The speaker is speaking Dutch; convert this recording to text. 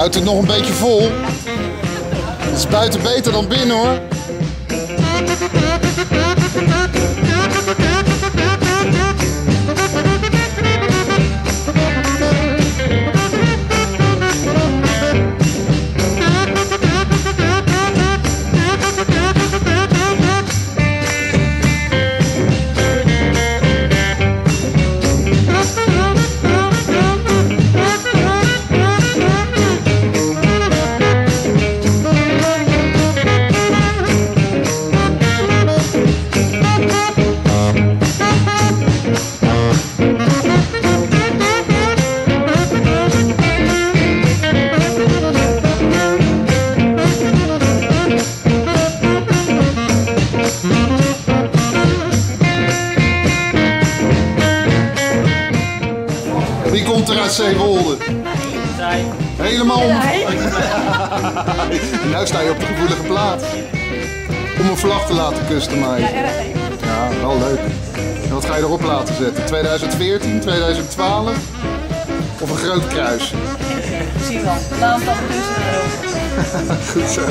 Houdt het nog een beetje vol. Het is buiten beter dan binnen hoor. Wie komt er uit Zeewolde? Helemaal om. En nu sta je op de gevoelige plaats. Om een vlag te laten customizen. Ja, wel leuk. En wat ga je erop laten zetten? 2014, 2012? Of een groot kruis? Zie je wel. Laat dat dus. Goed zo.